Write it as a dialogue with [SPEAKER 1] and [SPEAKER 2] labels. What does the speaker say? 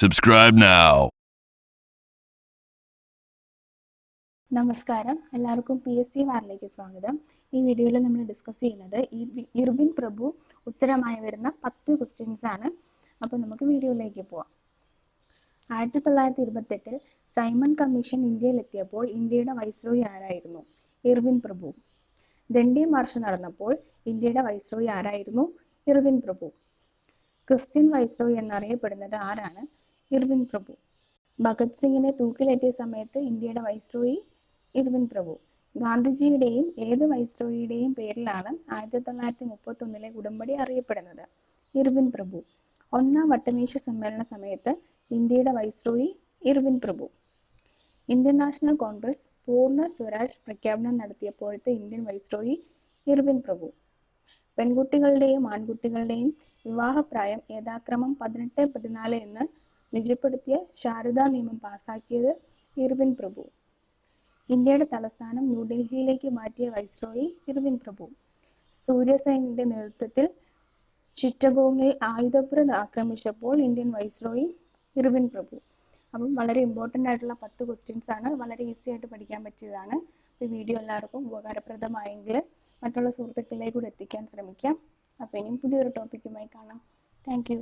[SPEAKER 1] Subscribe now.
[SPEAKER 2] നമസ്കാരം, എല്ലാവർക്കും PSC വാറിലേക്ക് സ്വാഗതം. ഈ വീഡിയോയിൽ നമ്മൾ ഡിസ്കസ് ചെയ്യുന്നത് ഇർവിൻ പ്രഭു ഉത്തരമായി വരുന്ന 10 ക്വസ്റ്റ്യൻസ് ആണ്. അപ്പോൾ നമുക്ക് വീഡിയോയിലേക്ക് പോവാം. 1928 സൈമൺ കമ്മീഷൻ ഇന്ത്യയിലെത്തിയപ്പോൾ ഇന്ത്യയുടെ വൈസ്രോയി ആരായിരുന്നു? ഇർവിൻ പ്രഭു. ദണ്ഡി മാർച്ച് നടന്നപ്പോൾ ഇന്ത്യയുടെ വൈസ്രോയി ആരായിരുന്നു? ഇർവിൻ പ്രഭു. ക്രിസ്ത്യൻ വൈസ്രോയി എന്നറിയപ്പെടുന്നത് ആരാണ്? ഇർവിൻ പ്രഭു. ഭഗത് സിംഗിനെ തൂക്കിലേറ്റിയ സമയത്ത് ഇന്ത്യയുടെ വൈസ്രോയി ഇർവിൻ പ്രഭു. ഗാന്ധിജിയുടെയും ഏത് വൈസ്രോയിയുടെയും പേരിലാണ് 1931 ഉടമ്പടി അറിയപ്പെടുന്നത്? ഇർവിൻ പ്രഭു. ഒന്നാം വട്ടമേശ സമ്മേളന സമയത്ത് ഇന്ത്യയുടെ വൈസ്രോയി ഇർവിൻ പ്രഭു. ഇന്ത്യൻ നാഷണൽ കോൺഗ്രസ് പൂർണ്ണ സ്വരാജ് പ്രഖ്യാപനം നടത്തിയപ്പോഴത്തെ ഇന്ത്യൻ വൈസ്രോയി ഇർവിൻ പ്രഭു. പെൺകുട്ടികളുടെയും ആൺകുട്ടികളുടെയും വിവാഹപ്രായം യഥാക്രമം 18-14 എന്ന് നിജപ്പെടുത്തിയ ശാരദാ നിയമം പാസാക്കിയത് ഇർവിൻ പ്രഭു. ഇന്ത്യയുടെ തലസ്ഥാനം ന്യൂഡൽഹിയിലേക്ക് മാറ്റിയ വൈസ്രോയി ഇർവിൻ പ്രഭു. സൂര്യസേനയുടെ നേതൃത്വത്തിൽ ചിറ്റഗോങ്ങിൽ ആയുധപുര ആക്രമിച്ചപ്പോൾ ഇന്ത്യൻ വൈസ്രോയി ഇർവിൻ പ്രഭു. അപ്പം വളരെ ഇമ്പോർട്ടൻ്റ് ആയിട്ടുള്ള 10 ക്വസ്റ്റ്യൻസ് ആണ്. വളരെ ഈസി ആയിട്ട് പഠിക്കാൻ പറ്റിയതാണ്. ഈ വീഡിയോ എല്ലാവർക്കും ഉപകാരപ്രദമായെങ്കിൽ മറ്റുള്ള സുഹൃത്തുക്കളിലേക്ക് കൂടെ എത്തിക്കാൻ ശ്രമിക്കാം. അപ്പോൾ ഇനിയും പുതിയൊരു ടോപ്പിക്കുമായി കാണാം. Thank you.